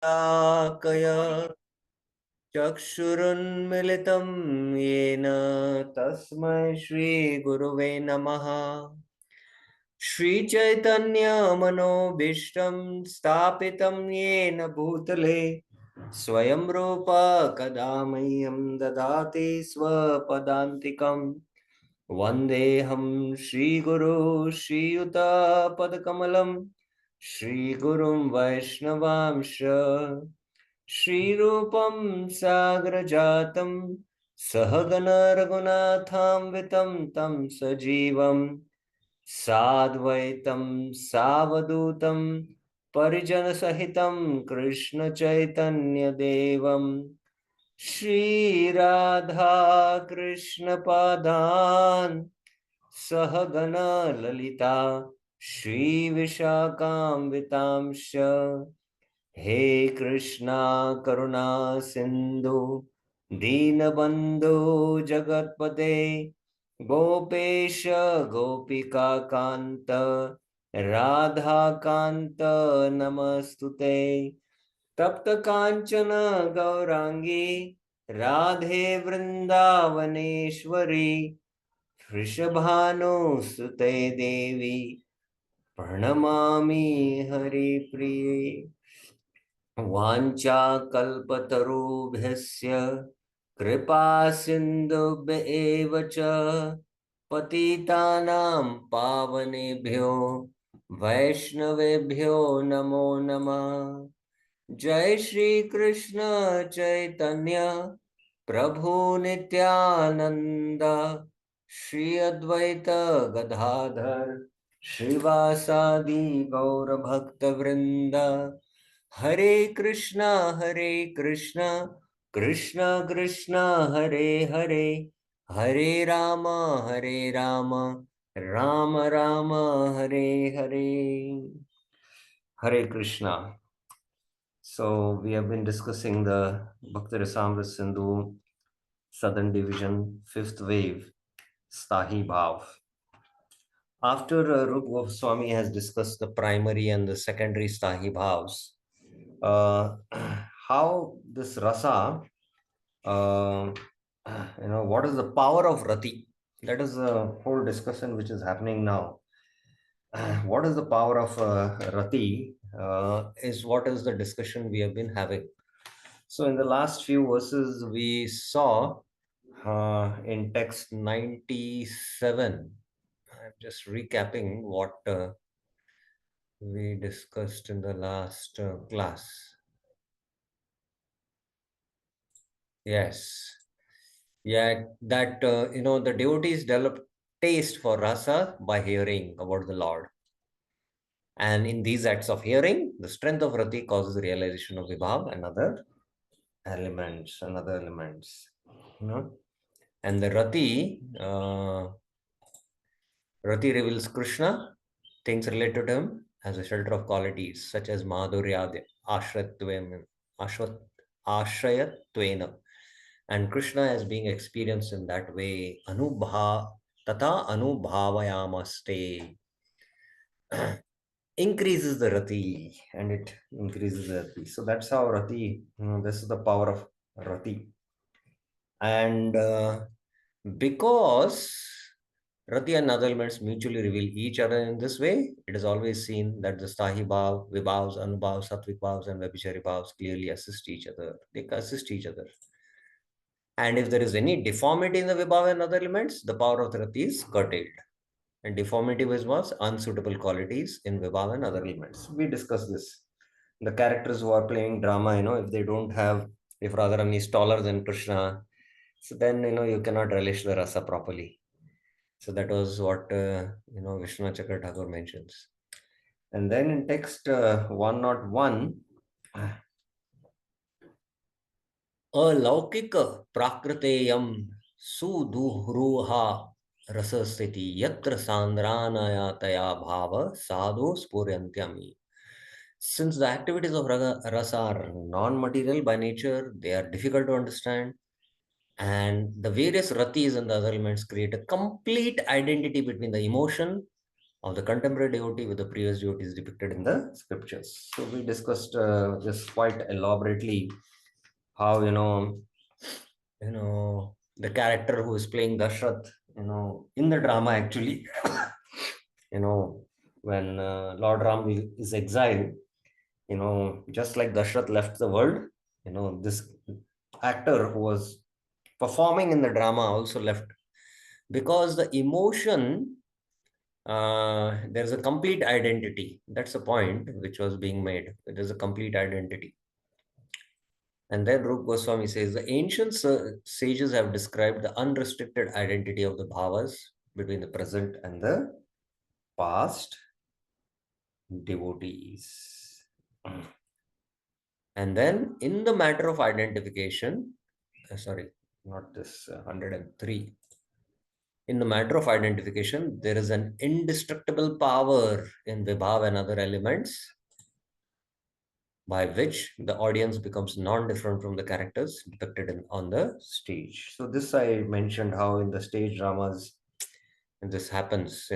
कय चक्षुरुन्मिलितं येन तस्मै श्रीगुरुवे नमः। श्रीचैतन्यमनोभीष्टं स्थापितं येन भूतले स्वयं रूप कदा मह्यं ददाति स्वपदान्तिकम्। वन्देऽहं श्रीगुरु श्रीयुतपदकमलं श्रीगुरुं वैष्णवांश श्रीरूपं साग्रजातं सहगण रघुनाथान्वितं तं सजीवं साद्वैतं सावधूतं परिजनसहितं कृष्णचैतन्यदेवं श्रीराधा कृष्णपादान् सहगण ललिता श्रीविशाखान्वितांश्च। हे कृष्णा करुणा सिंधु दीनबंधु जगतपते गोपेश गोपिका कांत राधा कांत नमस्तुते। तप्त कांचन गौरांगी राधे वृंदावनेश्वरी वृषभानुसुते देवी प्रणमामि हरिप्रिये। वाञ्छाकल्पतरुभ्यस्य कृपा सिन्धुभ्य एव च पतितानां पावनेभ्यो वैष्णवेभ्यो नमो नमः। जय श्री कृष्ण चैतन्य प्रभु नित्यानंद श्री अद्वैत गदाधर श्रीवासादि गौर भक्त वृंद। हरे कृष्णा कृष्णा कृष्णा हरे हरे, हरे Ram Ram Ram Hare Hare. Hare Krishna. So we have been discussing the Bhakti Rasamrita Sindhu Southern Division, fifth wave, Sthāyi Bhav. After Rup Goswami has discussed the primary and the secondary Sthāyi Bhavs, how this rasa, what is the power of rati? That is the whole discussion which is happening now. What is the power of rati is what is the discussion we have been having. So in the last few verses, we saw in text 97, I'm just recapping what we discussed in the last class. Yes. Yeah, that, the devotees develop taste for rasa by hearing about the Lord. And in these acts of hearing, the strength of rati causes realization of vibhav and other elements. And the rati reveals Krishna, things related to him, as a shelter of qualities such as madhurya, ashrayattvena, and Krishna as being experienced in that way, tata anubhavayamaste, increases the rati, and it increases the rati. So that's how rati, this is the power of rati. And because rati and other elements mutually reveal each other in this way, it is always seen that the Sthāyi Bhav, Vibhavs, Anubhavs, Sattvic Bhavs, and Vyabhichari Bhavs clearly assist each other. They assist each other. And if there is any deformity in the Vibhav and other elements, the power of the rati is curtailed. And deformity was unsuitable qualities in Vibhav and other elements. We discussed this. The characters who are playing drama, if they don't have, if Radharani is taller than Krishna, so then, you cannot relish the rasa properly. So that was what, Vishnu Chakra Thakur mentions. And then in text 101, alaukika prakriteyam suduhruha rasasthiti yatra sandranayataya bhava sadhu spuryantyami. Since the activities of rasa are non-material by nature, they are difficult to understand, and the various ratis and the other elements create a complete identity between the emotion of the contemporary devotee with the previous devotees depicted in the scriptures. So we discussed this quite elaborately, how the character who is playing Dashrath, in the drama actually, you know when Lord Ram is exiled, just like Dashrath left the world, this actor who was performing in the drama also left, because the emotion, there's a complete identity. That's the point which was being made. There's a complete identity. And then Rup Goswami says the ancient sages have described the unrestricted identity of the bhavas between the present and the past devotees. And then in the matter of identification, sorry, not this 103. In the matter of identification, there is an indestructible power in Vibhav and other elements by which the audience becomes non-different from the characters depicted on the stage. So this I mentioned how in the stage dramas this happens,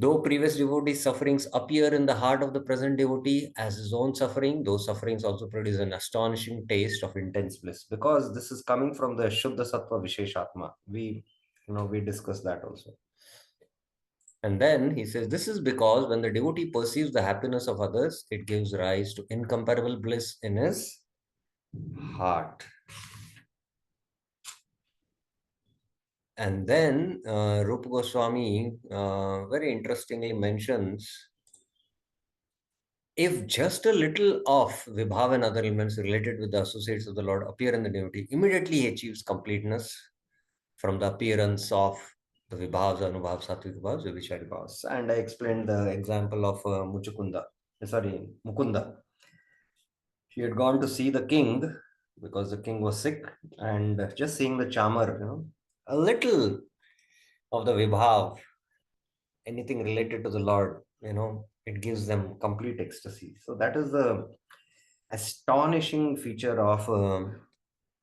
Though previous devotee's sufferings appear in the heart of the present devotee as his own suffering, those sufferings also produce an astonishing taste of intense bliss, because this is coming from the Shuddha Sattva Visheshatma. We discussed that also. And then he says, this is because when the devotee perceives the happiness of others, it gives rise to incomparable bliss in his heart. And then Rupa Goswami very interestingly mentions, if just a little of Vibhav and other elements related with the associates of the Lord appear in the devotee, immediately he achieves completeness from the appearance of the Vibhavs, Anubhavs, Sattvic Bhavs, Vichari Bhavs. And I explained the example of Mukunda. He had gone to see the king because the king was sick, and just seeing the charmer, a little of the Vibhav, anything related to the Lord, it gives them complete ecstasy. So that is the astonishing feature of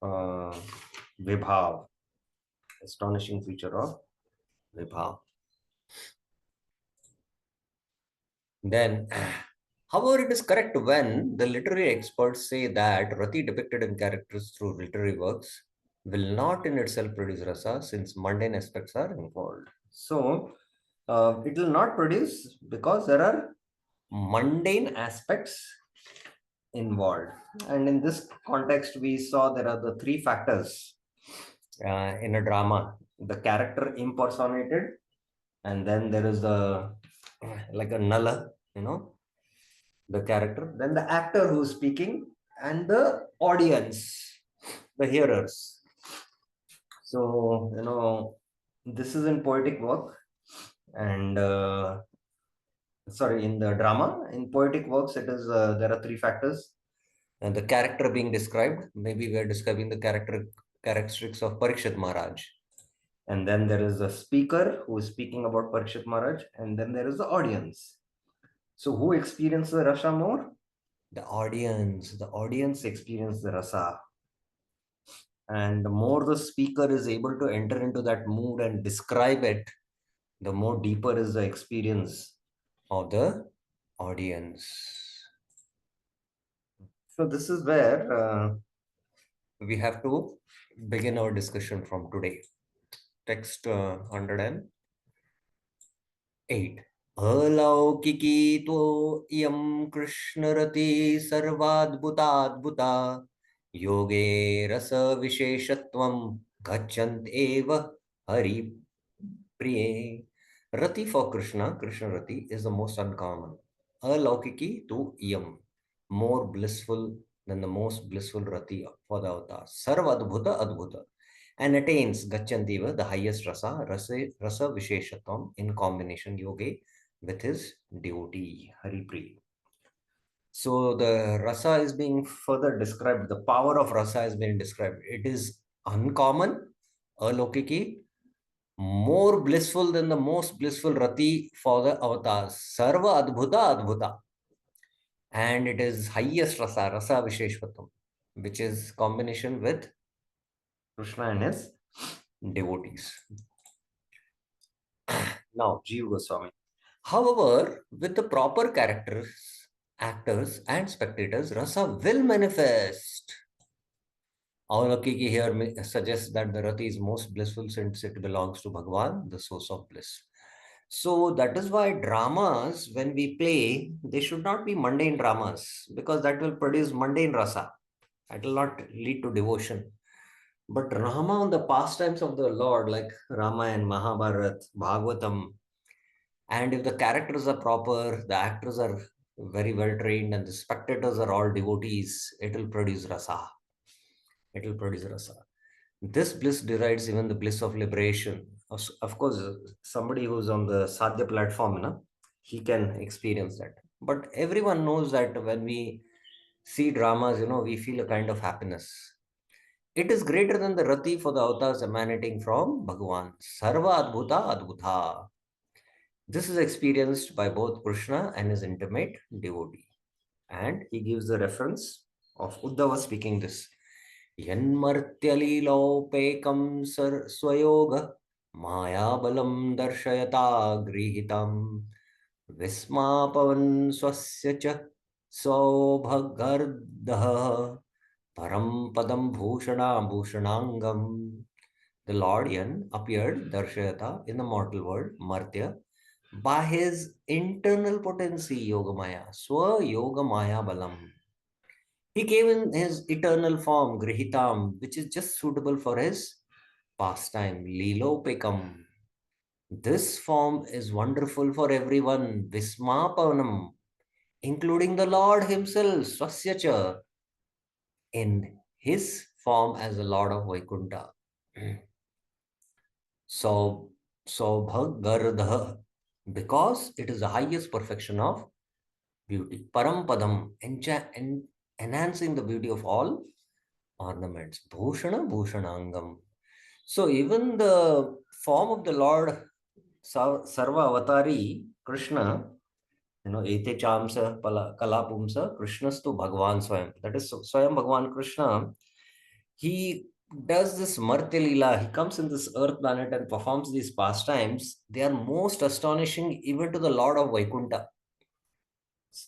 uh, Vibhav. Astonishing feature of Vibhav. Then, however, it is correct when the literary experts say that Rati depicted in characters through literary works will not in itself produce rasa, since mundane aspects are involved. So, it will not produce because there are mundane aspects involved. And in this context, we saw there are the three factors in a drama: the character impersonated, and then there is a like a nulla, the character, then the actor who's speaking, and the audience, the hearers. So, this is in poetic work, and sorry, in the drama. In poetic works, it is there are three factors. And the character being described, maybe we are describing the characteristics of Parikshit Maharaj. And then there is a speaker who is speaking about Parikshit Maharaj, and then there is the audience. So who experiences the rasa more? The audience. The audience experiences the rasa. And the more the speaker is able to enter into that mood and describe it, the more deeper is the experience of the audience. So this is where we have to begin our discussion from today. Text 108. अलौकिकी तो इयं कृष्णरति सर्वाद्भुताद्भुता योगे रस विशेषत्वं गच्छन्त एव हरि प्रिये. Rati for Krishna, Krishna Rati, is the most uncommon. Alaukiki to iyam, more blissful than the most blissful Rati for the avatar. Sarva adbhuta adbhuta, and attains Gachantiva, the highest rasa Visheshatam, in combination yogi with his devotee, Haripriya. So the rasa is being further described. The power of rasa is being described. It is uncommon, alaukiki, more blissful than the most blissful Rati for the avatars. Sarva adbhuta adbhuta. And it is highest rasa Visheshwatam, which is combination with Krishna and his devotees. Now, Jeev Goswami. However, with the proper characters, actors, and spectators, rasa will manifest. Avalokiki here suggests that the rati is most blissful since it belongs to Bhagwan, the source of bliss. So that is why dramas, when we play, they should not be mundane dramas because that will produce mundane rasa. That will not lead to devotion. But Rama on the pastimes of the Lord, like Ramayana, Mahabharat, Bhagavatam, and if the characters are proper, the actors are very well trained, and the spectators are all devotees, it will produce rasa. It will produce rasa. This bliss derides even the bliss of liberation. Of course, somebody who's on the sadhya platform, he can experience that. But everyone knows that when we see dramas, we feel a kind of happiness. It is greater than the rati for the avatars emanating from Bhagavan. Sarva Adbhuta Adbhuta. This is experienced by both Krishna and his intimate devotee. And he gives the reference of Uddhava speaking this. Yanmartyalilaupekam swayoga mayabalam darshayata grihitam vismapavan swasya cha saubhagardah param padam bhushanangam. The Lord Yan appeared darshayata in the mortal world, Martya, by his internal potency, Yogamaya, Swa Yogamaya Balam. He came in his eternal form, Grihitam, which is just suitable for his pastime, Lilopekam. This form is wonderful for everyone, Vismapanam, including the Lord himself, Swasyacha, in his form as the Lord of Vaikuntha. So, Bhagardha, because it is the highest perfection of beauty. Parampadam, enhancing the beauty of all ornaments. Bhushana Bhushanangam. So even the form of the Lord Sarva Avatari, Krishna, Ete Chamsa Kalapumsa, Krishnastu Bhagavan Swayam. That is Swayam Bhagavan Krishna. He does this Martya Leela. He comes in this earth planet and performs these pastimes. They are most astonishing even to the Lord of Vaikuntha.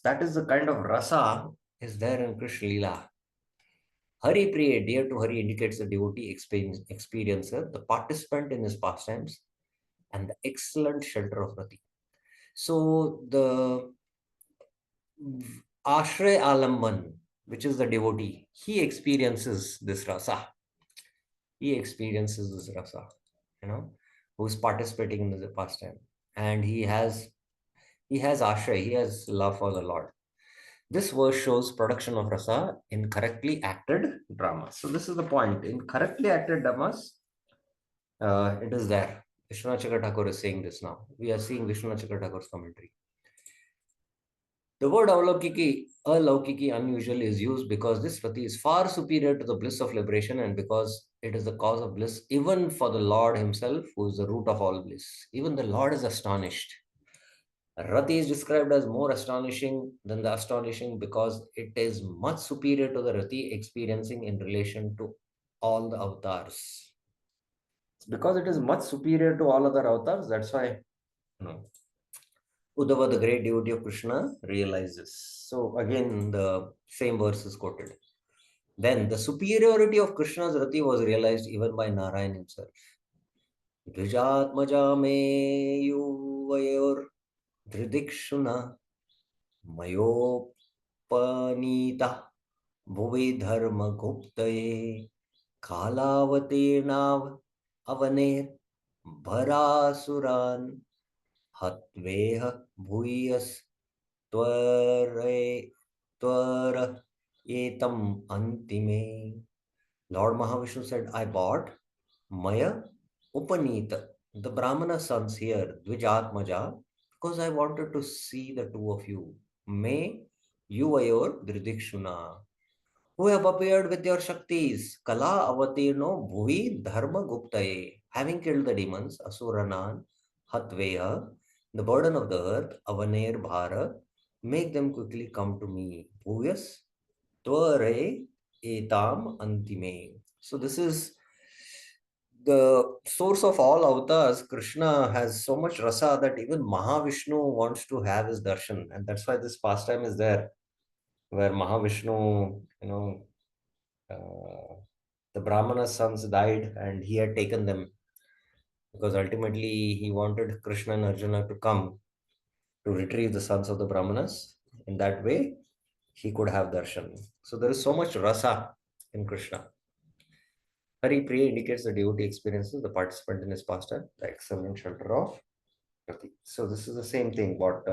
That is the kind of rasa is there in Krishna Leela. Hari Priya, dear to Hari, indicates the devotee experiencer, the participant in his pastimes, and the excellent shelter of Rati. So the Ashray Alamban, which is the devotee, he experiences this rasa. He experiences this rasa, who's participating in the pastime. And he has ashray, he has love for the Lord. This verse shows production of rasa in correctly acted dramas. So this is the point. In correctly acted dramas, it is there. Vishwanath Chakra Thakur is saying this now. We are seeing Vishwanath Chakra Thakur's commentary. The word alaukiki, unusual, is used because this rati is far superior to the bliss of liberation and because it is the cause of bliss even for the Lord himself, who is the root of all bliss. Even the Lord is astonished. Rati is described as more astonishing than the astonishing because it is much superior to the rati experiencing in relation to all the avatars. Because it is much superior to all other avatars, that's why Uddhava, the great devotee of Krishna, realizes. So again, the same verse is quoted. Then the superiority of Krishna's rati was realized even by Narayan himself. Dvijatmaja me yuvayor dhridikshuna mayopanita bhuvi dharma guptaye kalavatinav avaner bharasuran hatveha bhuyas Twara etam antime. Lord Mahavishnu said, I bought Maya Upanita, the Brahmana sons here, Dvijatmaja, because I wanted to see the two of you. May Yuvayor Dridikshuna, who have appeared with your Shaktis, Kala Avatirno Bhuvi Dharma Guptaye, having killed the demons, Asuranan, Hatveya, the burden of the earth, Avaner Bhara, make them quickly come to me. Bhuyas Tvare Etam Antime. So this is the source of all avatars, Krishna, has so much rasa that even Mahavishnu wants to have his darshan. And that's why this pastime is there, where Mahavishnu, the Brahmana's sons died and he had taken them because ultimately he wanted Krishna and Arjuna to come to retrieve the sons of the Brahmanas. In that way, he could have darshan. So there is so much rasa in Krishna. Hari Priya indicates the devotee experiences the participant in his pastime, the excellent shelter of Rati. So this is the same thing what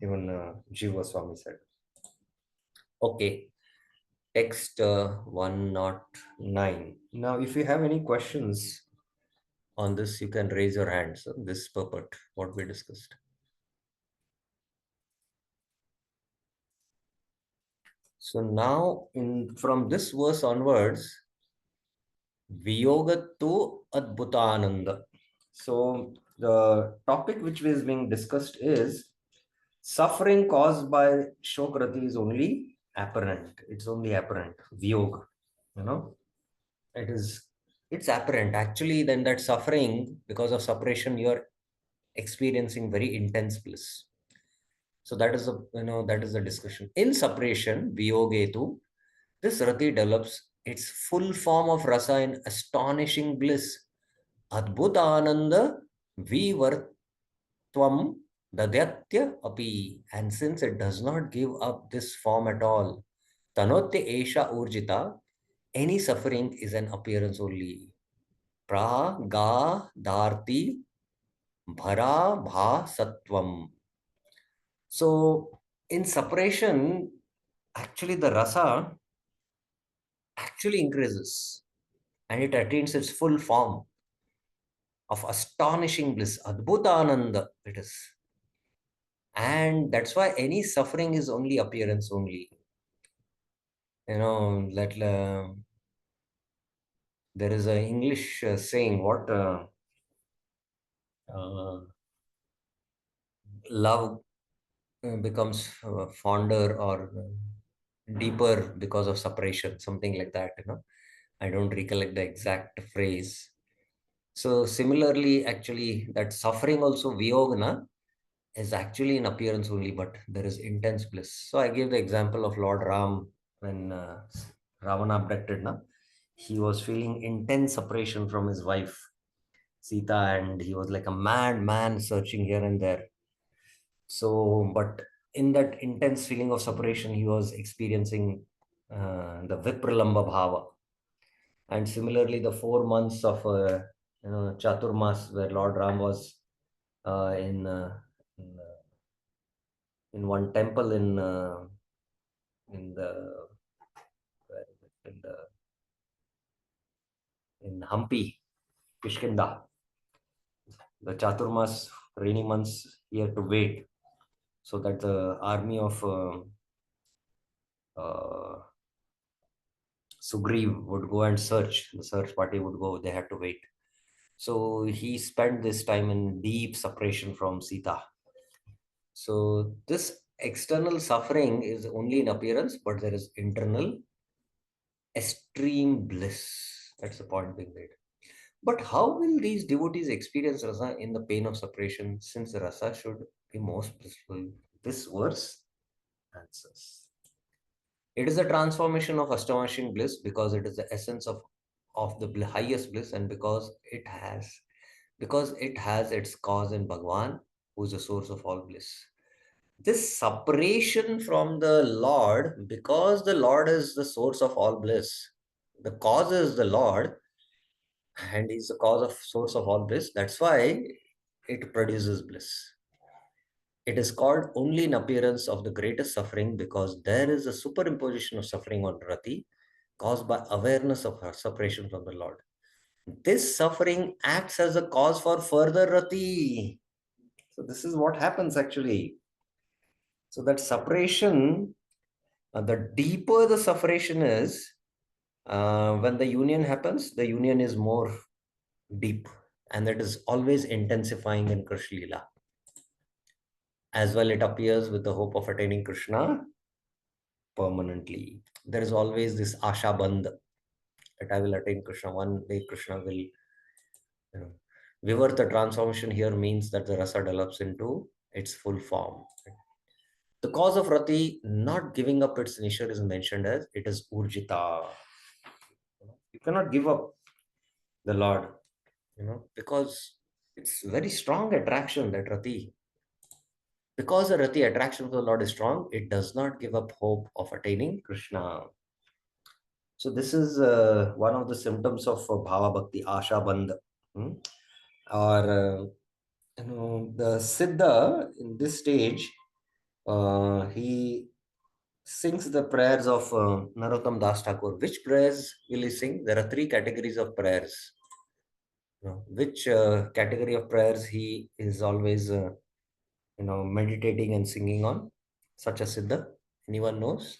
even Jiva Swami said. Okay, text 109. Now, if you have any questions on this, you can raise your hands. So this purport, what we discussed. So now, from this verse onwards, Viyogattu Adbhutananda. So the topic which is being discussed is suffering caused by Shokrati is only apparent. It's only apparent. Viyog, you know, it is, it's apparent. Actually, then that suffering, because of separation, you're experiencing very intense bliss. So that is that is the discussion. In separation, Viyogetu, this rati develops its full form of rasa in astonishing bliss. Adbhutananda vivartvam dadyatya api. And since it does not give up this form at all, tanotya esha urjita, any suffering is an appearance only. Pra ga dharti bhara bha satvam. So in separation, actually the rasa actually increases and it attains its full form of astonishing bliss. Adbhutananda it is. And that's why any suffering is only appearance only. There is an English saying, what uh, love becomes fonder or deeper because of separation, something like that. I don't recollect the exact phrase. So similarly, actually, that suffering also, viyogna, is actually an appearance only, but there is intense bliss. So I gave the example of Lord Ram when Ravana abducted. He was feeling intense separation from his wife, Sita, and he was like a mad man searching here and there. So, but in that intense feeling of separation, he was experiencing the Vipralamba Bhava. And similarly, the 4 months of Chaturmas, where Lord Ram was in, in one temple in the in the in Hampi, Kishkinda, the Chaturmas rainy months, he had to wait so that the army of Sugriv would go and search. The search party would go. They had to wait. So he spent this time in deep separation from Sita. So this external suffering is only in appearance, but there is internal extreme bliss. That's the point being made. But how will these devotees experience rasa in the pain of separation, since rasa should be most blissful? This verse answers. It is a transformation of astonishing bliss because it is the essence of the highest bliss, and because it has its cause in Bhagwan, who is the source of all bliss. This separation from the Lord, because the Lord is the source of all bliss, the cause is the Lord, and he's the cause of source of all bliss. That's why it produces bliss. It is called only in appearance of the greatest suffering because there is a superimposition of suffering on Rati caused by awareness of her separation from the Lord. This suffering acts as a cause for further Rati. So this is what happens actually. So that separation, the deeper the separation is, when the union happens, the union is more deep, and that is always intensifying in Krishna Lila. As well, it appears with the hope of attaining Krishna permanently. There is always this Asha Bandh that I will attain Krishna. One day Krishna will You know, Vivarta transformation here means that the rasa develops into its full form. The cause of rati not giving up its nature is mentioned as it is urjita. You cannot give up the Lord, because it's very strong attraction that rati. Because the rati attraction for the Lord is strong, it does not give up hope of attaining Krishna. So this is one of the symptoms of bhava bhakti, asha bandh. Hmm? Or the siddha in this stage, he sings the prayers of Narottam Das Thakur. Which prayers will he sing? There are three categories of prayers. Which category of prayers he is always meditating and singing on, such a siddha? Anyone knows?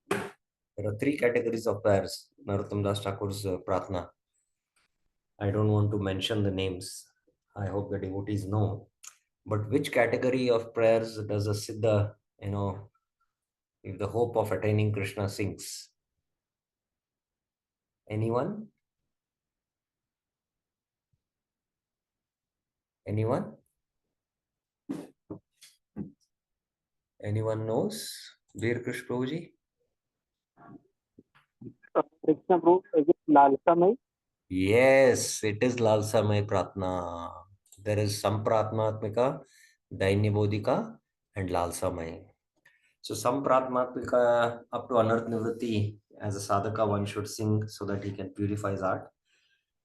There are three categories of prayers. Narottam Das Thakur's pratna. I don't want to mention the names. I hope the devotees know. But which category of prayers does a siddha, if the hope of attaining Krishna sings? Anyone? Anyone? Anyone knows? Veer Krish Prabhuji? Krishna Prabhu, is it Lalsamai? Yes, it is Lalsamay Pratna. There is Sampratmatmika, Dainyabodhika, and Lalsamay. So Sampratmatmika up to Anarth Nivritti, as a sadhaka, one should sing so that he can purify his heart.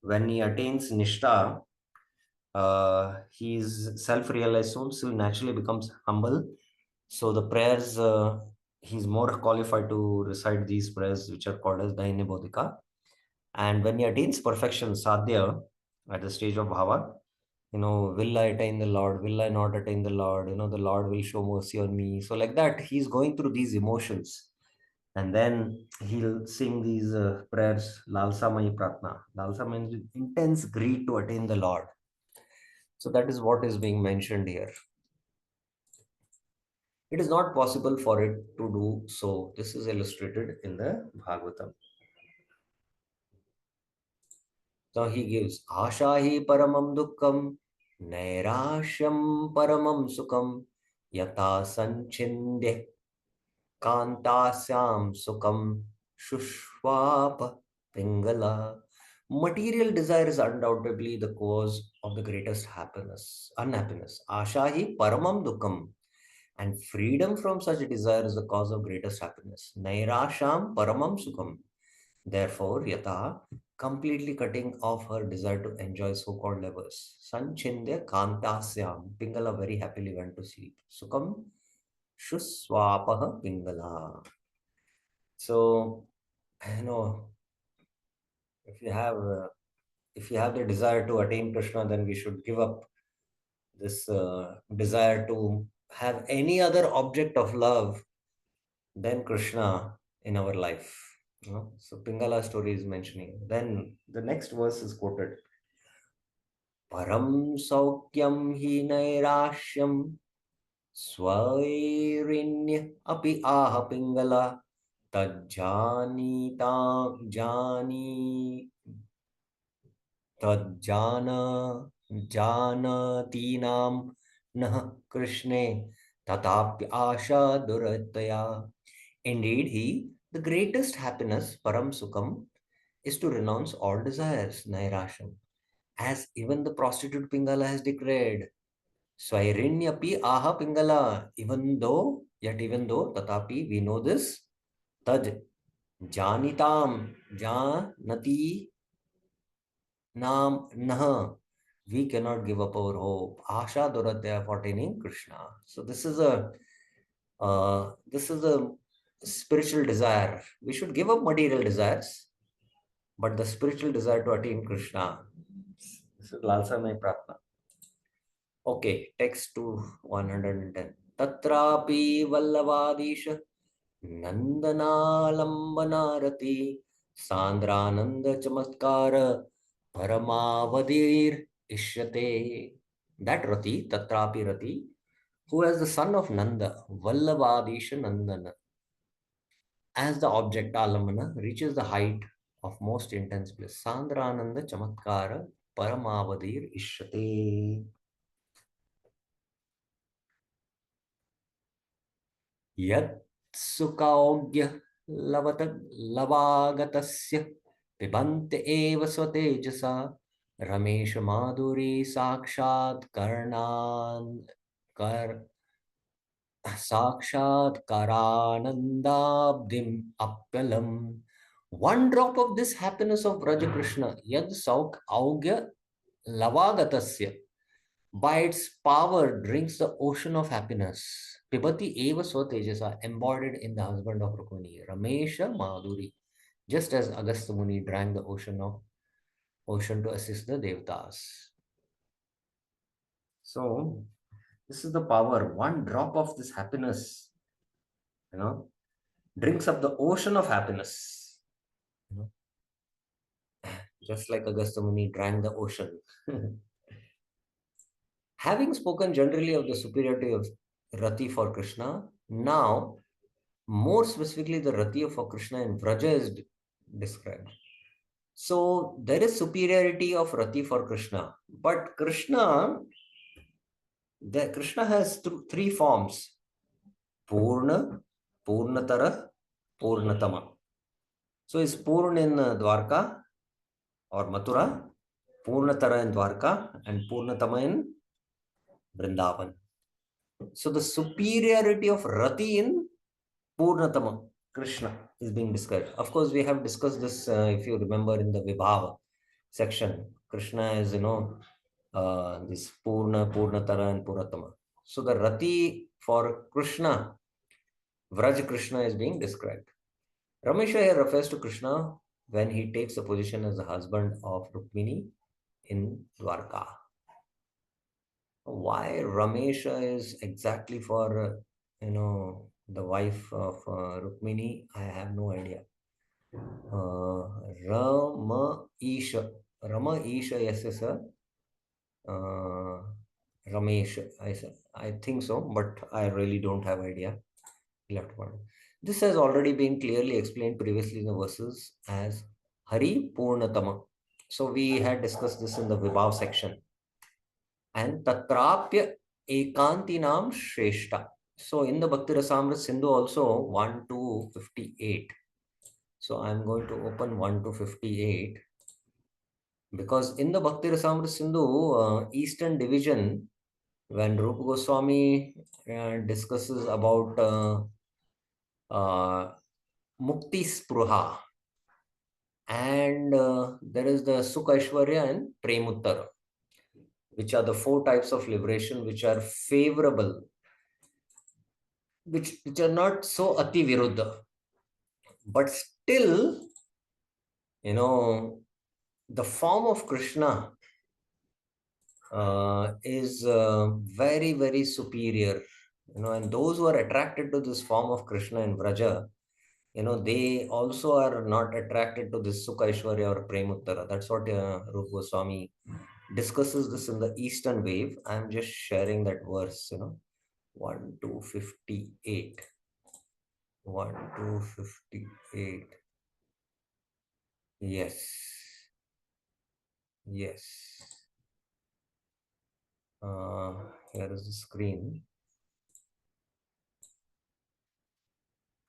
When he attains Nishta, he is self-realized soul, so he naturally becomes humble. So the prayers, he's more qualified to recite these prayers, which are called as Dainya Bodhika. And when he attains perfection, sadhya, at the stage of bhava, will I attain the Lord? Will I not attain the Lord? The Lord will show mercy on me. So like that, he's going through these emotions. And then he'll sing these prayers, Lalsa Mai Pratna. Lalsa means intense greed to attain the Lord. So that is what is being mentioned here. It is not possible for it to do so. This is illustrated in the Bhagavatam. So he gives Ashahi Paramam Dukkam, Nairashyam Paramam Sukham, Yata Sanchindya Kantasyam Sukham, Shushvapa Pingala. Material desire is undoubtedly the cause of the greatest unhappiness. Ashahi Paramam Dukkam. And freedom from such desire is the cause of greatest happiness. Nairasham Paramam Sukham. Therefore, Yata, completely cutting off her desire to enjoy so-called lovers. Sanchindya Kantasyam. Pingala very happily went to sleep. Sukham Shuswapaha Pingala. So, you know, if you have the desire to attain Krishna, then we should give up this desire to have any other object of love than Krishna in our life. So Pingala story is mentioning. Then the next verse is quoted. Param saukyam hi nairashyam swairinnya api aha Pingala tajjanita jani tajjana janatinam nah Krishne tatapya asha durataya. Indeed, the greatest happiness, Param Sukham, is to renounce all desires, Nairasham, as even the prostitute Pingala has declared. Swairinyapi aha Pingala, even though, tatapi, we know this, Taj, Janitam, Janati, Nam, Nah, we cannot give up our hope. Asha Duratya for attaining Krishna. So this is a spiritual desire. We should give up material desires, but the spiritual desire to attain Krishna. This is Lalsa Mai Pratna. Okay, text to 110. Tatrapi Vallavadisha Nandanalambanaarati Sandrananda Chamatkara Paramavadir Ishyate. That Rati, Tatrapi Rati, who as the son of Nanda, Vallavadisha Nandana, as the object Alamana reaches the height of most intense bliss. Sandrananda Chamatkara Paramavadir Ishyate. Yat Sukaogya Lavagatasya Pibante Eva Swatejasa Ramesh Madhuri Sakshat Karnan Kar Sakshat Karanandabdim Apyalam. One drop of this happiness of Braja Krishna, Yad Sauk Augya Lavagatasya, by its power drinks the ocean of happiness. Pibati Eva Swatejasa, embodied in the husband of Rukmini, Ramesha Madhuri, just as Agastya Muni drank the ocean to assist the Devtas. So, this is the power. One drop of this happiness, you know, drinks up the ocean of happiness. You know, just like Agastya Muni drank the ocean. Having spoken generally of the superiority of Rati for Krishna, now more specifically the Rati for Krishna in Vraja is described. So there is superiority of Rati for Krishna, but Krishna has three forms: Purna, Purnatara, Purnatama. So is Purna in Dwarka or Mathura, Purnatara in Dwarka, and Purnatama in Vrindavan. So the superiority of Rati in Purnatama, Krishna, is being described. Of course, we have discussed this, if you remember, in the Vibhava section. Krishna is, this Purna, Purnatara, and Puratama. So the Rati for Krishna, Vraj Krishna, is being described. Ramesha here refers to Krishna when he takes a position as the husband of Rukmini in Dwarka. Why Ramesha is exactly for, the wife of Rukmini, I have no idea. Rama Isha. Rama Isha, yes, sir. Ramesh, I think so, but I really don't have idea. Left one. This has already been clearly explained previously in the verses as Hari Purnatama. So we had discussed this in the Vibhav section. And Tatrapya Ekantinam Shreshta. So in the Bhakti Rasamrita Sindhu also 1 to 58. So I'm going to open 1 to 58 because in the Bhakti Rasamrita Sindhu Eastern Division, when Rupa Goswami discusses about Mukti Spruha, and there is the Sukha Aishwarya and Premuttara, which are the four types of liberation which are favorable, which are not so ati viruddha, but still, the form of Krishna is very, very superior, and those who are attracted to this form of Krishna in Vraja, they also are not attracted to this Sukha Aishwarya or Premuttara. That's what Rupa Goswami discusses this in the Eastern Wave. I'm just sharing that verse, 1 to 58. 1 to 58. Yes. Yes. Here is the screen.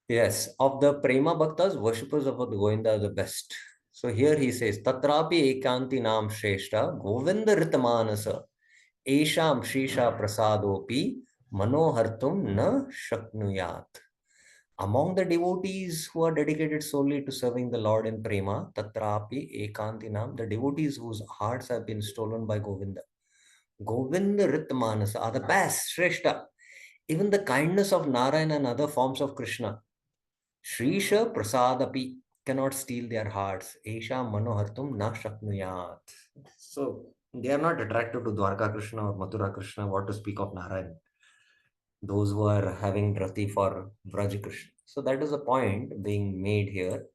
Yes, of the Prema Bhaktas, worshippers of the Govinda are the best. So here he says, Tatrapi Ekanti Nam Shreshta Govinda Ritamanasa Esham Shisha Prasadopi Manohartum Na Shaknuyat. Among the devotees who are dedicated solely to serving the Lord in Prema, Tatrapi Ekantinam, the devotees whose hearts have been stolen by Govinda. Govinda Ritmanasa are the best, Shreshta. Even the kindness of Narayana and other forms of Krishna, Shrisha Prasadapi, cannot steal their hearts. Esha Manohartum Na Shaknuyat. So they are not attracted to Dwarka Krishna or Mathura Krishna, what to speak of Narayan. Those who are having Rati for Vraj Krishna. So that is the point being made here.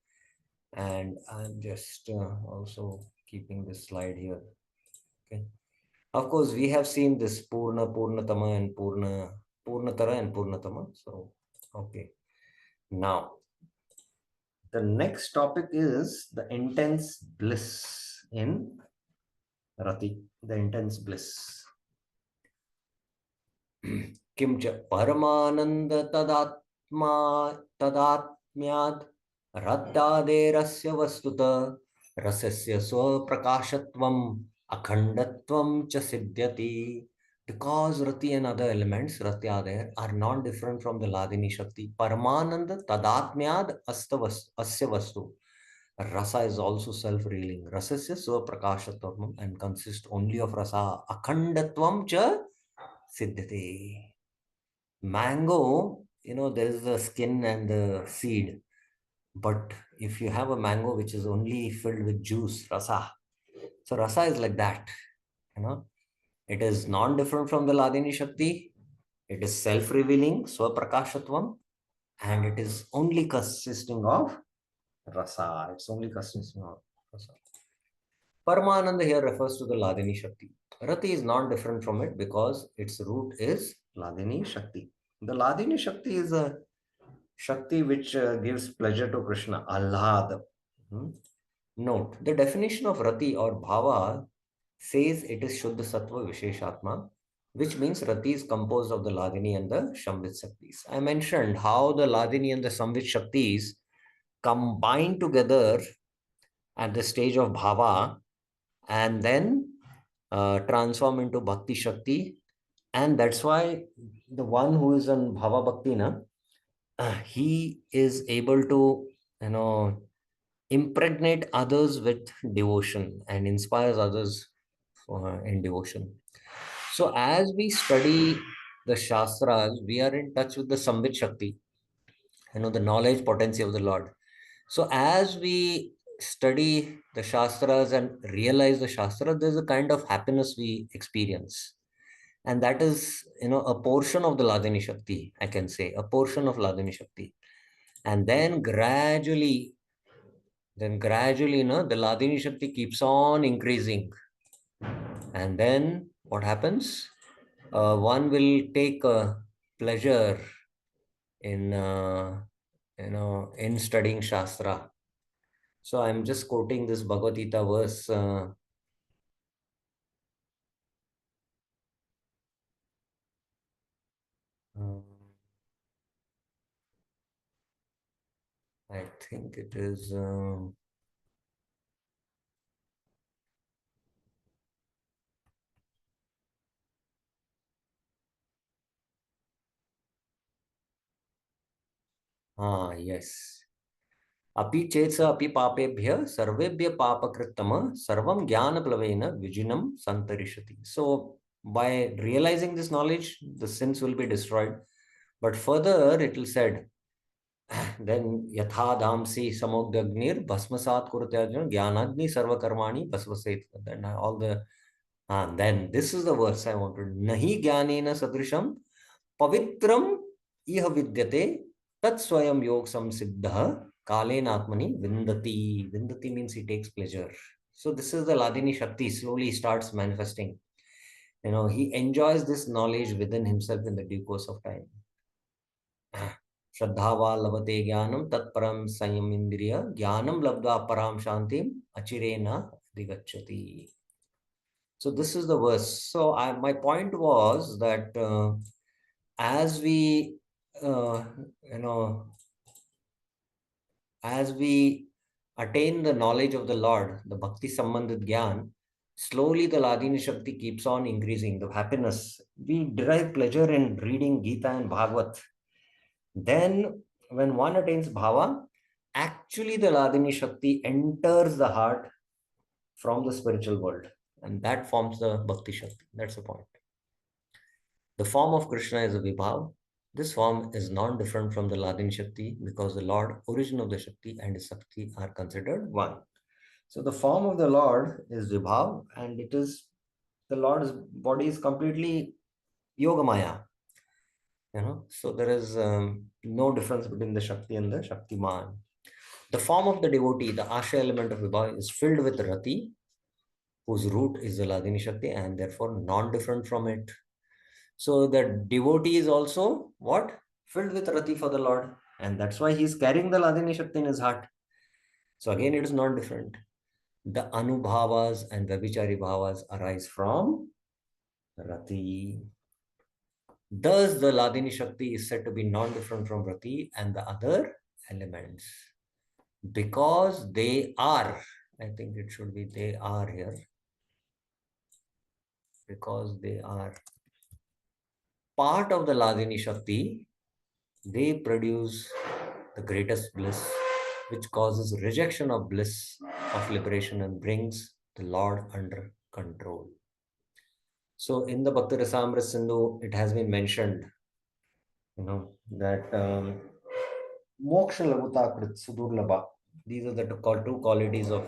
And I'm just also keeping this slide here. Okay. Of course, we have seen this Purna, Purnatama, and Purnatara and Purnatama. So, okay. Now, The next topic is the intense bliss in Rati, the intense bliss. Kim cha paramananda tadatmyad raddaderasya vastuta rasasya swaprakashatvam akhandatvam cha siddhyati. Because Rati and other elements, Rati are there, are non-different from the Ladini Shakti. Paramananda tadatmyad asya vastu. Rasa is also self-revealing. Rasasya swaprakashatvam and consists only of rasa. Akhandatvam cha siddhyati. Mango, there is the skin and the seed. But if you have a mango which is only filled with juice, rasa. So rasa is like that. It is non-different from the Ladini Shakti. It is self-revealing, swaprakashatvam, and it is only consisting of rasa. It's only consisting of rasa. Paramananda here refers to the Ladini Shakti. Rati is non-different from it because its root is Ladini Shakti. The Ladini Shakti is a Shakti which gives pleasure to Krishna, Ahlad. Note, the definition of Rati or Bhava says it is Shuddha Sattva Visheshatma, which means Rati is composed of the Ladini and the Shambhit Shaktis. I mentioned how the Ladini and the Shambhit Shaktis combine together at the stage of Bhava and then transform into Bhakti Shakti. And that's why the one who is in Bhava Bhakti, he is able to, impregnate others with devotion and inspires others in devotion. So as we study the Shastras, we are in touch with the Sambit Shakti, the knowledge potency of the Lord. So as we study the Shastras and realize the Shastra, there's a kind of happiness we experience. And that is, a portion of the Ladini Shakti, I can say, a portion of Ladini Shakti. And then gradually, the Ladini Shakti keeps on increasing. And then what happens? One will take a pleasure in, in studying Shastra. So I'm just quoting this Bhagavad Gita verse. I think it is. Yes. Api chetsa api papebhya sarvebhya papakrittama sarvam jnanaplavena vijinam santarishati. So by realizing this knowledge, the sins will be destroyed. But further, it will said, then yatha damsi samogdagnir bhasmasat kurte arjuna jnanagni sarvakarmani bhasvaset. Then all the then this is the verse I wanted. Nahi jnanena sadrisham pavitram iha vidyate tat swayam yog samsiddha kalenatmani vindati. Vindati means he takes pleasure. So this is the Ladini Shakti slowly starts manifesting. He enjoys this knowledge within himself in the due course of time. Shraddhava lavate jnanam tatparam sanyam indriya jnanam labdva param shantim achirena digachati. So this is the verse. So my point was that as we, as we attain the knowledge of the Lord, the Bhakti Sambandhit Gyan, slowly the Ladini Shakti keeps on increasing, the happiness. We derive pleasure in reading Gita and Bhagavad. Then when one attains Bhava, actually the Ladini Shakti enters the heart from the spiritual world. And that forms the Bhakti Shakti. That's the point. The form of Krishna is a Vibhav. This form is non-different from the Ladini Shakti because the Lord, origin of the Shakti and his Shakti are considered one. So the form of the Lord is Vibhav, and it is the Lord's body is completely Yogamaya. So there is no difference between the Shakti and the Shaktiman. The form of the devotee, the Asha element of Vibhav, is filled with Rati, whose root is the Ladini Shakti and therefore non-different from it. So the devotee is also what? Filled with Rati for the Lord. And that's why he's carrying the Ladini Shakti in his heart. So again, it is not different. The Anubhavas and Vyabhichari Bhavas arise from Rati. Thus, the Ladini Shakti is said to be non-different from Rati and the other elements. Because they are, I think it should be they are here. Because they are part of the Ladini Shakti, they produce the greatest bliss, which causes rejection of bliss of liberation and brings the Lord under control. So in the Bhakti Rasamrita Sindhu, it has been mentioned, that moksha lagutakrit sudurlabha. These are the two qualities of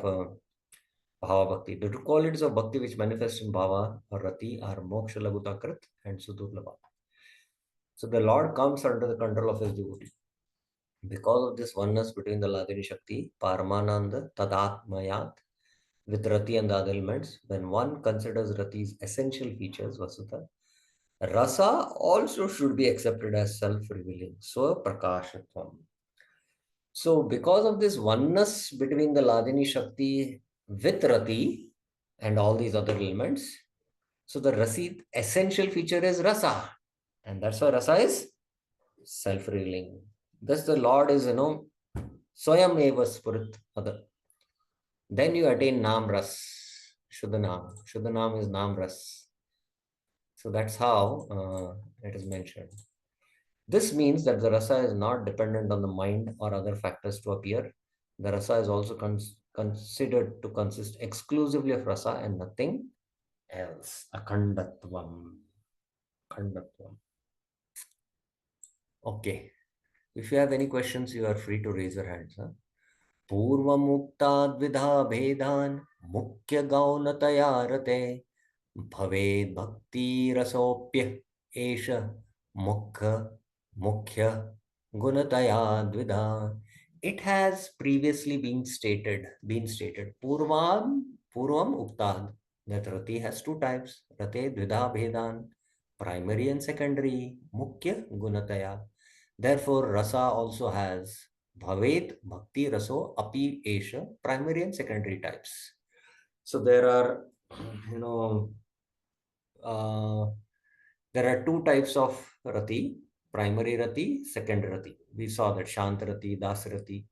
bhava bhakti. The two qualities of bhakti which manifest in bhava or rati are moksha lagutakrit and sudurlabha. So the Lord comes under the control of his devotee. Because of this oneness between the Ladini Shakti, Paramananda, Tadatmayat, with Rati and the other elements, when one considers Rati's essential features, Vasudha, Rasa also should be accepted as self-revealing, Swaprakashatvam. So, because of this oneness between the Ladini Shakti with Rati and all these other elements, so the Rasi essential feature is Rasa, and that's why Rasa is self-revealing. Thus, the Lord is, Swayam eva Spurit Other. Then you attain Nam Ras, Shuddhanam. Shuddhanam is Nam Ras. So that's how it is mentioned. This means that the rasa is not dependent on the mind or other factors to appear. The rasa is also considered to consist exclusively of rasa and nothing else. Akhandatvam. Akhandatvam. Okay. If you have any questions, you are free to raise your hands. Huh? पूर्वमुक्ताद्विधा भेदान् मुख्य गौनतया रते भवेद् भक्तिरसोऽप्य एष मुख्य gunataya dvida. It has previously been stated purvam uktad, that rati has two types, rate dvida bhedan, primary and secondary, mukhya gunataya. Therefore rasa also has bhavet bhakti raso api esha, primary and secondary types. So there are, you know, uh, there are two types of rati, primary rati, secondary rati. We saw that Shantarati, Dasarati.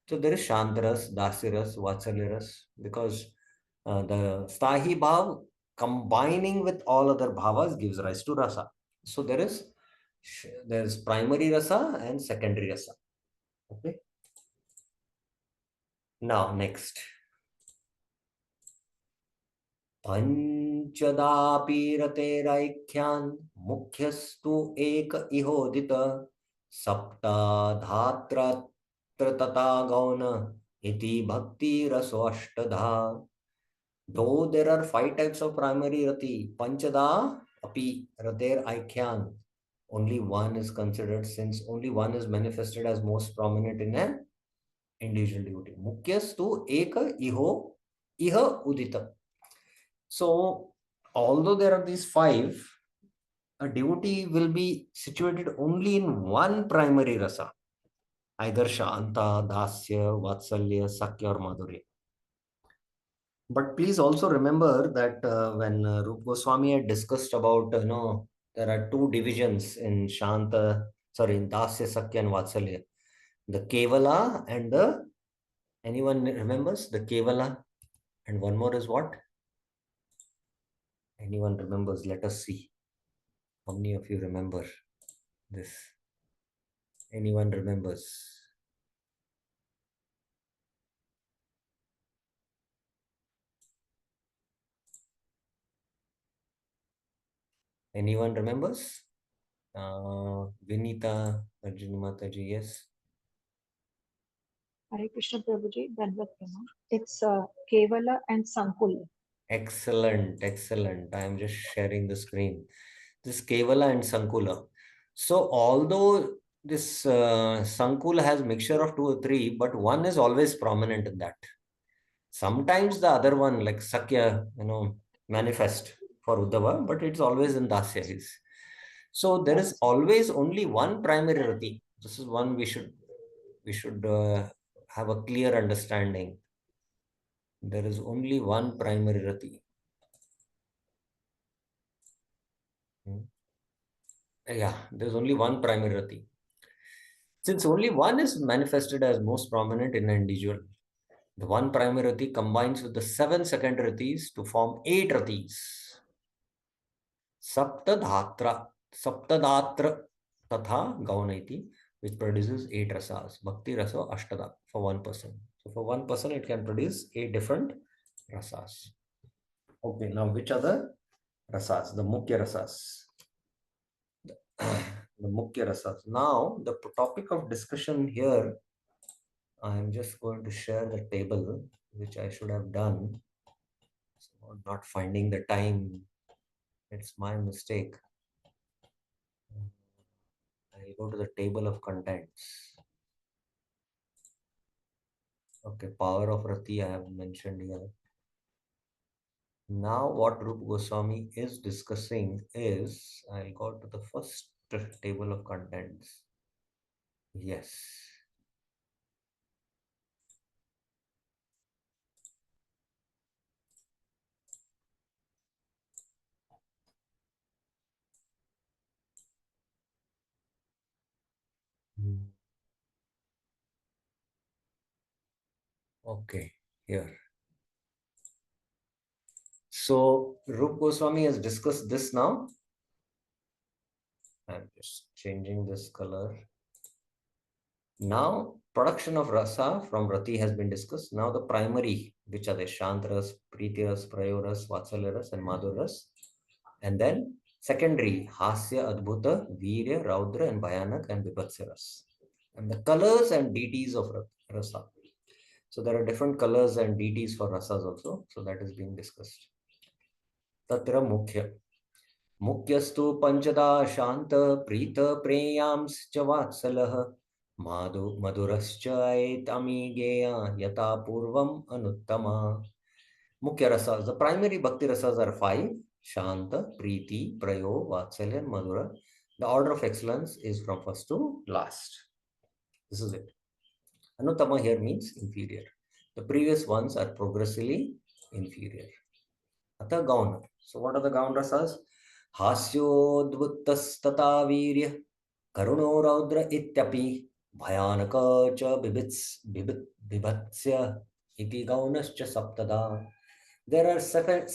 So there is Shantaras, Dasiras, Vatsalyaras, because the Sthāyi bhav combining with all other bhavas gives rise to rasa. So there is primary rasa and secondary rasa. Okay. Now next. पंचदापि रतेरैख्यान् मुख्यस्तु एक इहोदित सप्ताधात्र तथा गौण इति भक्ति रसोष्टधा. Though there are 5 types of primary rati, panchada api rater aikhyan, only one is considered, since only one is manifested as most prominent in an individual devotee. Mukyastu eka iha udita. So, although there are these 5, a devotee will be situated only in one primary rasa, either Shanta, Dasya, Vatsalya, Sakya, or Madhurya. But please also remember that when Rup Goswami had discussed about, there are 2 divisions in in Dasya, Sakya, and Vatsalya. The Kevala and anyone remembers? The Kevala, and one more is what? Anyone remembers? Let us see. How many of you remember this? Anyone remembers? Anyone remembers? Vinita, Arjun Mataji, yes. Hare Krishna Prabhuji, Dandavat Pranam. It's Kevala and Sankula. Excellent, excellent. I am just sharing the screen. This Kevala and Sankula. So although this Sankula has mixture of 2 or 3, but one is always prominent in that. Sometimes the other one, like Sakya, manifest for Uddhava, but it's always in Dasya. So there is always only one primary rati. This is one we should have a clear understanding. There is only one primary rati. Yeah, there's only one primary rati. Since only one is manifested as most prominent in an individual, the one primary rati combines with the 7 secondary ratis to form 8 ratis. Saptadhatra Tatha Gaunati, which produces 8 rasas. Bhakti rasa Ashtada for one person. So for one person, it can produce 8 different rasas. Okay, now which are the rasas? The Mukhya rasas. The Mukhya rasas. Now, the topic of discussion here, I am just going to share the table, which I should have done. So not finding the time, it's my mistake. I'll go to the table of contents. Okay, power of Rati I have mentioned here. Now what Rupa Goswami is discussing is, I'll go to the first table of contents. Yes. Okay, here. So Rupa Goswami has discussed this now. I'm just changing this color. Now, production of rasa from rati has been discussed. Now the primary, which are the Shantaras, Pritiras, Prayoras, Vatsalyaras, and Madhuras. And then secondary, Hasya, Adbhuta, Virya, Raudra, and Bhayanak, and Vibhatsaras. And the colors and deities of rasa. So there are different colors and deities for rasas also. So that is being discussed. Tatra Mukhya. मुख्यस्तु पंचदा शांत प्रीत प्रेयांश्च वात्सलः मधुरश्च एतमीगेया यथा पूर्वम अनुत्तमा. Mukhya rasas. The primary bhakti rasas are 5: Shanta, Preeti, Prayo, Vatsalya, and Madhura. The order of excellence is from first to last. This is it. Anuttama here means inferior. The previous ones are progressively inferior. Atha Gauna. So what are the Gaun rasas? हास्योद्भुतस्तथा वीर्य करुणो रौद्र इत्यपि भयानक च बिभत्स्य इति गौणश्च सप्तदा. There are seven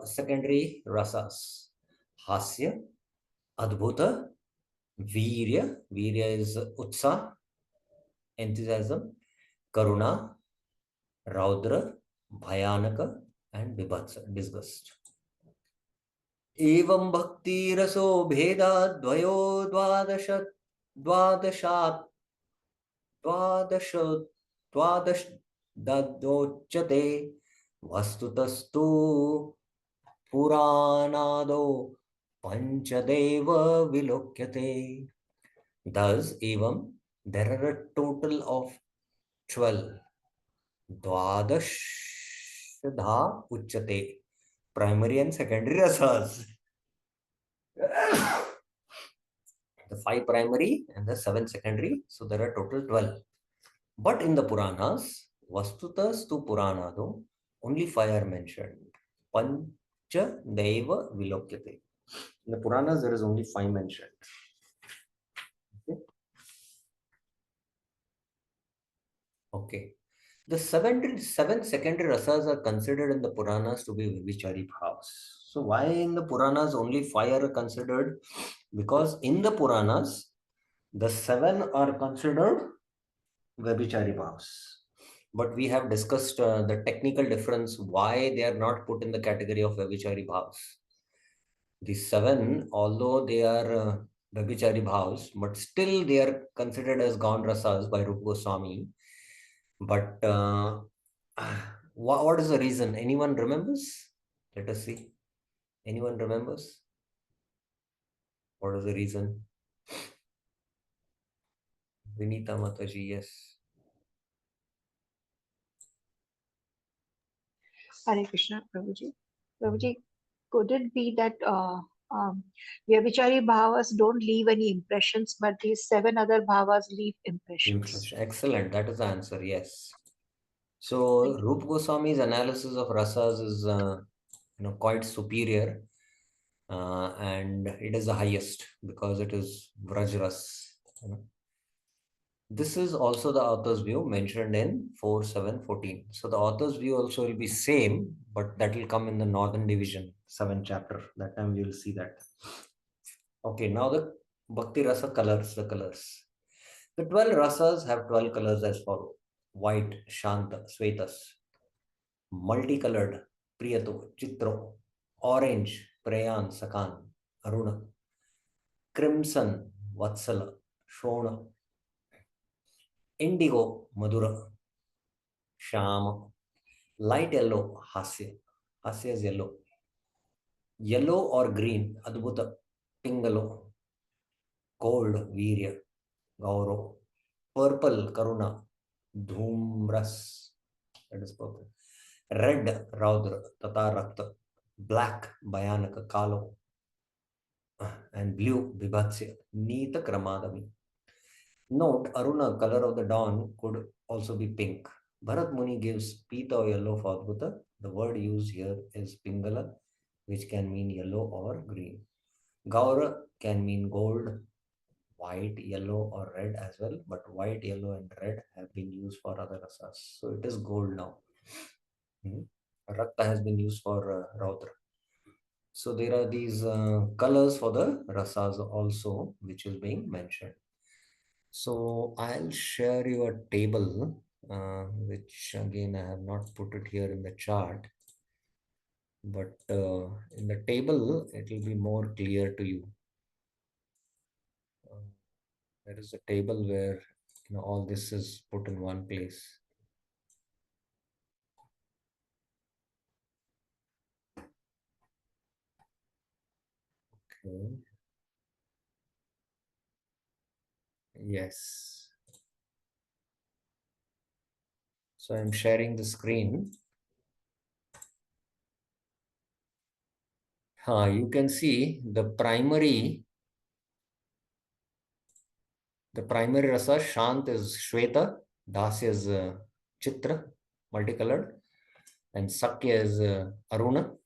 secondary rasas. Hasya, Adbhuta, Virya. Virya is Utsa, enthusiasm. Karuna, Raudra, Bhayanaka, and Bibhatsa, disgust. एवं भक्ति रसो भेदा द्वयो द्वादशात् द्वादश द्वादश ददोच्यते वस्तुतस्तु पुराणादो पंचदेव विलोक्यते. Thus, evam, there are a total of 12. Dwadashdha uchyate. Primary and secondary rasas. The 5 primary and the 7 secondary. So there are total 12. But in the Puranas, Vastutas tu Puranado, only 5 are mentioned. Pancha Deva Vilokyate. In the Puranas, there is only 5 mentioned. Okay. Okay. The 7 secondary rasas are considered in the Puranas to be Vivichari bhavas. So why in the Puranas only 5 are considered? Because in the Puranas, the 7 are considered Vivichari bhavas. But we have discussed the technical difference, why they are not put in the category of Vivichari bhavas. The 7, although they are Vivichari bhavas, but still they are considered as Gaun rasas by Rupa Goswami. But what is the reason? Anyone remembers? Let us see. Anyone remembers? What is the reason? Vinita Mataji, yes. Hare Krishna, Prabhuji. Prabhuji, could it be that Vyabhichari bhavas don't leave any impressions, but these 7 other bhavas leave impressions. Excellent. That is the answer. Yes. So Rup Goswami's analysis of rasas is quite superior, and it is the highest because it is Vrajras. You know. This is also the author's view mentioned in 4.7.14. So the author's view also will be same, but that will come in the Northern Division 7th chapter. That time we will see that. Okay, now the Bhakti Rasa colors, the colors. The 12 rasas have 12 colors as follow: white, Shanta, Svetas; multicolored, Priyato, Chitro; orange, Prayan, Sakan, Aruna; crimson, Vatsala, Shona; indigo, Madhura, Shama; light yellow, Hasya. Hasya is yellow. Yellow or green, Adbhuta, Pingalo; gold, Virya, Gauro; purple, Karuna, Dhumras, that is purple; red, Raudra, Tata Rakta; black, Bhayanaka, Kalo; and blue, Bibhatsya, Nita Kramadami. Note, Aruna, color of the dawn, could also be pink. Bharat Muni gives Pita or yellow for Adbhuta. The word used here is Pingala, which can mean yellow or green. Gaura can mean gold, white, yellow, or red as well, but white, yellow, and red have been used for other rasas. So it is gold now. Rakta has been used for Raudra. So there are these colors for the rasas also, which is being mentioned. So I'll share you a table, which again I have not put it here in the chart, but in the table it will be more clear to you. There is a table where all this is put in one place. Okay. Yes. So I'm sharing the screen. You can see the primary rasa. Shant is Shweta, Dasya is Chitra, multicolored, and Sakya is Aruna,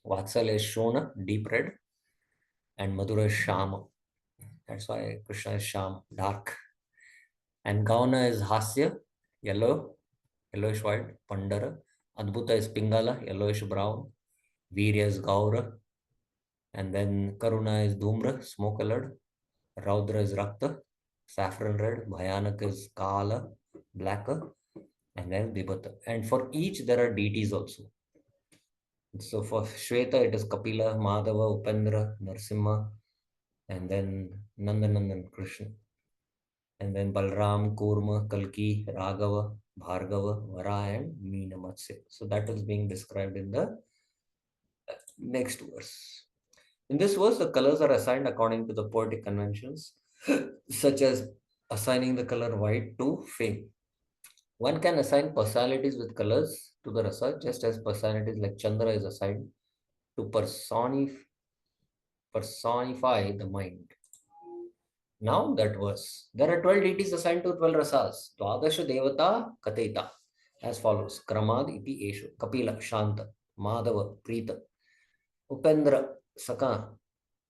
Vatsala is Shona, deep red, and Madhura is Shama. That's why Krishna is Sham, dark. And Gauna is Hasya, yellow, yellowish white, Pandara. Adbhuta is Pingala, yellowish brown. Virya is Gaura. And then Karuna is Dhumra, smoke colored. Raudra is Rakta, saffron red. Bhayanak is Kala, blacker. And then Vibhata. And for each there are deities also. So for Shweta it is Kapila, Madhava, Upendra, Narsimha, and then Nandanandan Krishna. And then Balram, Kurma, Kalki, Raghava, Bhargava, Vara, and Meena Matsya. So that is being described in the next verse. In this verse, the colors are assigned according to the poetic conventions, such as assigning the color white to fame. One can assign personalities with colors to the rasa, just as personalities like Chandra is assigned to personify the mind. Now that verse. There are 12 deities assigned to 12 rasas. Dwadasha Devata Kateta as follows. Kramad iti eshu. Kapila Shanta. Madhava Prita. Upendra Saka.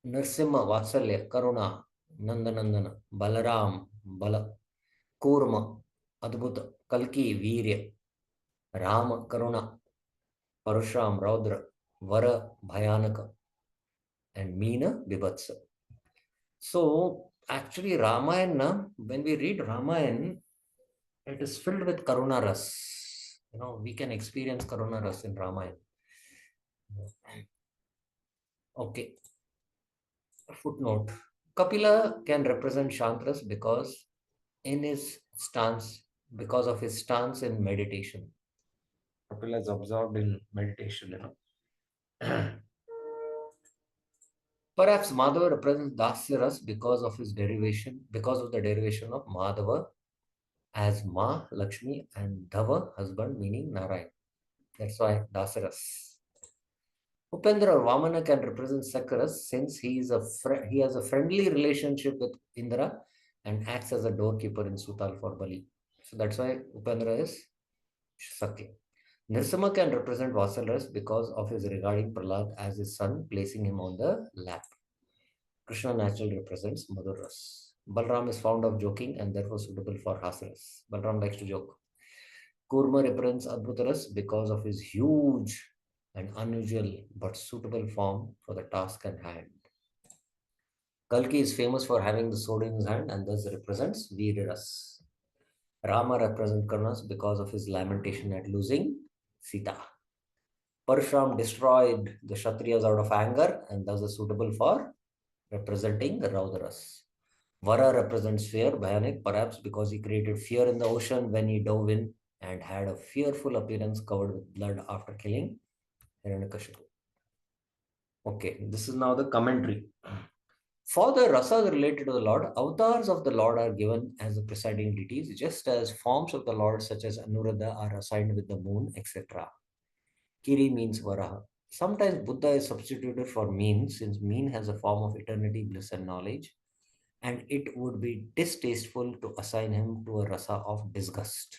Narsimha Vatsalya Karuna. Nandanandana. Balaram Bala. Kurma Adbhuta. Kalki Virya. Rama Karuna. Parushram Raudra. Vara Bhayanaka. And Meena Bibhatsa. So actually Ramayana, when we read Ramayana, it is filled with Karuna Ras. We can experience Karuna Ras in Ramayana. Okay. Footnote. Kapila can represent Shantras because of his stance in meditation. Kapila is absorbed in meditation. Perhaps Madhava represents Dasya Ras because of the derivation of Madhava as Ma, Lakshmi, and Dhava, husband, meaning Narayan. That's why Dasaras. Upendra or Vamana can represent Sakaras since he has a friendly relationship with Indra and acts as a doorkeeper in Sutal for Bali. So that's why Upendra is Sakya. Nrsimha can represent Vasalas because of his regarding Prahlad as his son, placing him on the lap. Krishna naturally represents Madhuras. Balram is fond of joking and therefore suitable for Hasaras. Balram likes to joke. Kurma represents Adbhutaras because of his huge and unusual but suitable form for the task at hand. Kalki is famous for having the sword in his hand and thus represents Veeraras. Rama represents Karnas because of his lamentation at losing Sita. Parshram destroyed the Kshatriyas out of anger and thus is suitable for representing the Raudaras. Vara represents fear, Bhayanik, perhaps because he created fear in the ocean when he dove in and had a fearful appearance covered with blood after killing Hiranyakashipu. Okay, this is now the commentary. For the rasas related to the Lord, avatars of the Lord are given as the presiding deities, just as forms of the Lord such as Anuruddha are assigned with the moon, etc. Kiri means Varaha. Sometimes Buddha is substituted for Meen, since Meen has a form of eternity, bliss, and knowledge, and it would be distasteful to assign him to a rasa of disgust.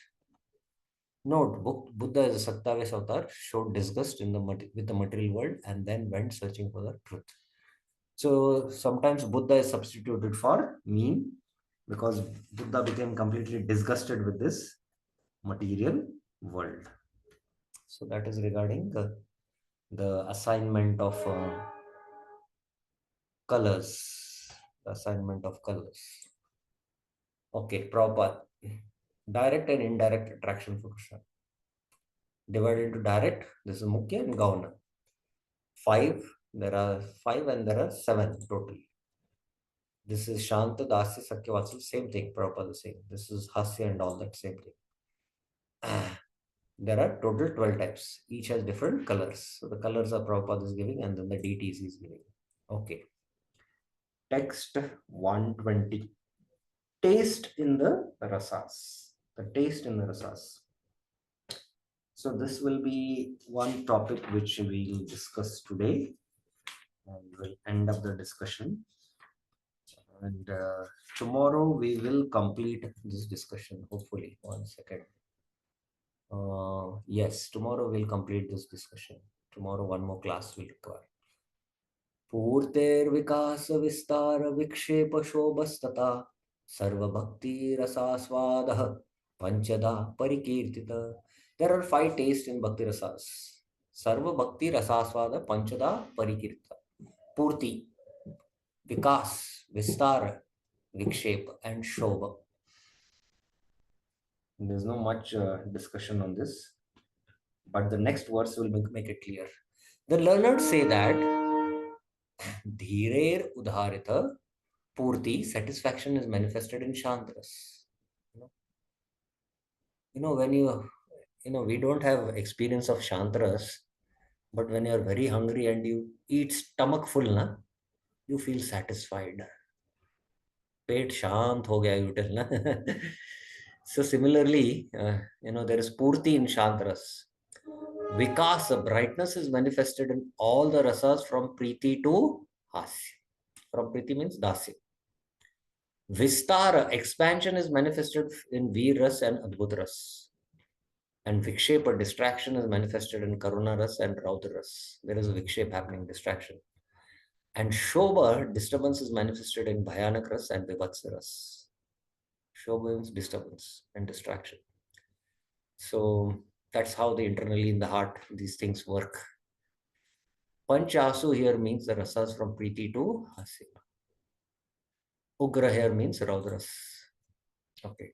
Note, Buddha as a Sattvaves avatar showed disgust with the material world and then went searching for the truth. So sometimes Buddha is substituted for Meen because Buddha became completely disgusted with this material world. So that is regarding the assignment of colors. The assignment of colors. Okay, Prabhupada. Direct and indirect attraction for Krishna. Divided into direct, this is Mukhya and Gauna. There are five and there are seven total. This is Shanta, Dasya, Sakya, Vatsalya, same thing, Prabhupada is saying. This is Hasya and all that, same thing. There are total 12 types. Each has different colors. So the colors are Prabhupada is giving and then the deities is giving. Okay. Text 120. Taste in the rasas. The taste in the rasas. So this will be one topic which we will discuss today and we'll end up the discussion. And tomorrow we will complete this discussion, hopefully. 1 second. Yes, tomorrow we'll complete this discussion. Tomorrow one more class will require. Purter vikas vistar vikshepa shobhastata sarva bhakti rasasvadah panchada parikirtita. There are 5 tastes in bhakti rasas. Sarva bhakti rasasvada panchada parikirtita. Purti, vikas, vistar, vikshep and shobha. There's no much discussion on this, but the next verse will make it clear. The learned say that Dhirer Udharita Purti, satisfaction is manifested in Shantras. When we don't have experience of Shantras, but when you're very hungry and you eat stomach full, you feel satisfied. Pet shant ho gaya, you tell, na? So similarly, there is Purti in Shantras. Vikas, brightness is manifested in all the rasas from Priti to Hasya. From Priti means Dasya. Vistara, expansion is manifested in Veeras and Adbhutaras. And Vikshepa, distraction is manifested in Karunaras and Raudaras. There is a Vikshep happening, distraction. And Shobha, disturbance is manifested in Bhayanakras and Vivatsaras. Shobha means disturbance and distraction. So that's how internally in the heart these things work. Panchasu here means the rasas from Priti to Hasya. Ugra here means Raudras. Okay.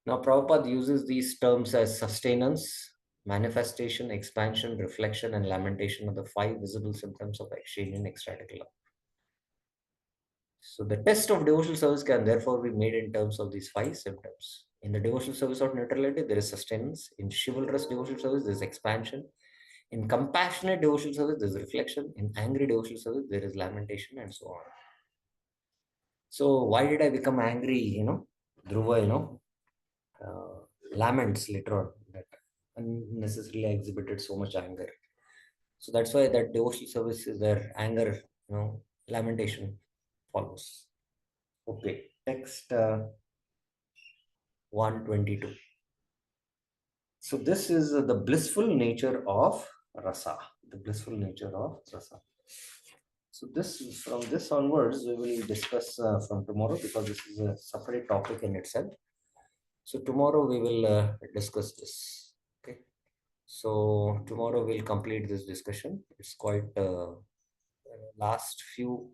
Now Prabhupada uses these terms as sustenance, manifestation, expansion, reflection, and lamentation of the 5 visible symptoms of exchanging ecstatic love. So the test of devotional service can therefore be made in terms of these 5 symptoms. In the devotional service of neutrality, there is sustenance. In chivalrous devotional service, there is expansion. In compassionate devotional service, there is reflection. In angry devotional service, there is lamentation and so on. So why did I become angry? Dhruva, laments later on that unnecessarily exhibited so much anger. So that's why that devotional service is their anger, lamentation follows. Okay, text 122. So this is the blissful nature of rasa. The blissful nature of rasa. So this, from this onwards, we will discuss from tomorrow, because this is a separate topic in itself. So tomorrow we will discuss this. Okay. So tomorrow we'll complete this discussion. It's quite last few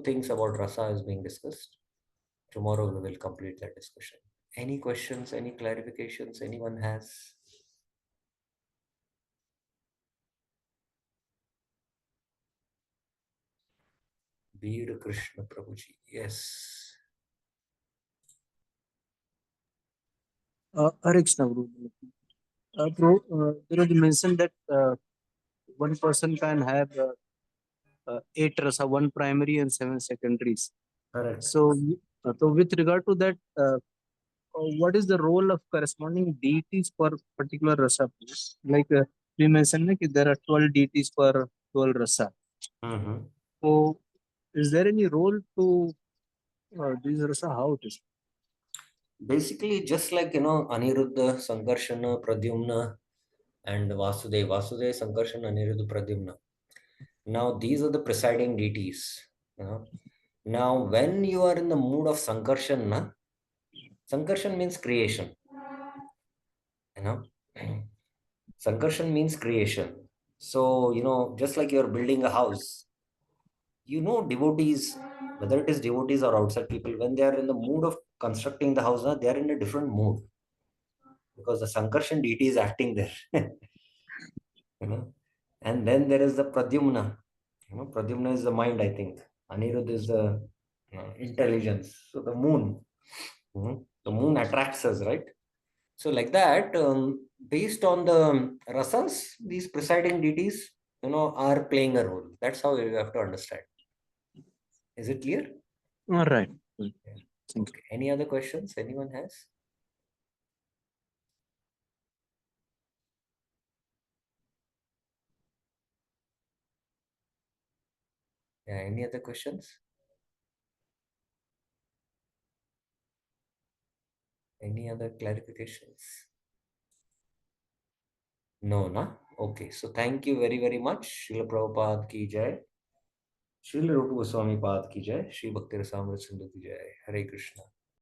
things about rasa is being discussed. Tomorrow we will complete that discussion. Any questions, any clarifications anyone has? Veer Krishna Prabhuji. Yes. Hare Krishna, Guru. Bro, you mentioned that one person can have eight rasa, one primary and seven secondaries. Correct. So with regard to that, what is the role of corresponding deities for particular rasa? Like we mentioned, like there are 12 deities for 12 rasa. Mhm. So is there any role to these rasa? How it is? Basically, just like, Aniruddha, Sankarshana, Pradyumna, and Vasudev. Vasudev, Sankarshana, Aniruddha, Pradyumna. Now, these are the presiding deities. Now, when you are in the mood of Sankarshana, Sankarshan means creation. You know, Sankarshan means creation. So, just like you're building a house, devotees, whether it is devotees or outside people, when they are in the mood of constructing the house, they are in a different mood, because the Sankarshan deity is acting there. you know. And then there is the Pradyumna. Pradyumna is the mind, I think. Anirudh is the intelligence. So the moon, the moon attracts us, right? So like that, based on the rasas, these presiding deities, are playing a role. That's how you have to understand. Is it clear? All right. Yeah. Okay. Any other questions anyone has? Yeah. Any other questions? Any other clarifications? No, na? Okay. So thank you very, very much. Srila Prabhupada ki jai. Srila Rupa Goswami Pad ki jai. Shri Bhakti Rasamrita Sindhu ki jai. Hare Krishna.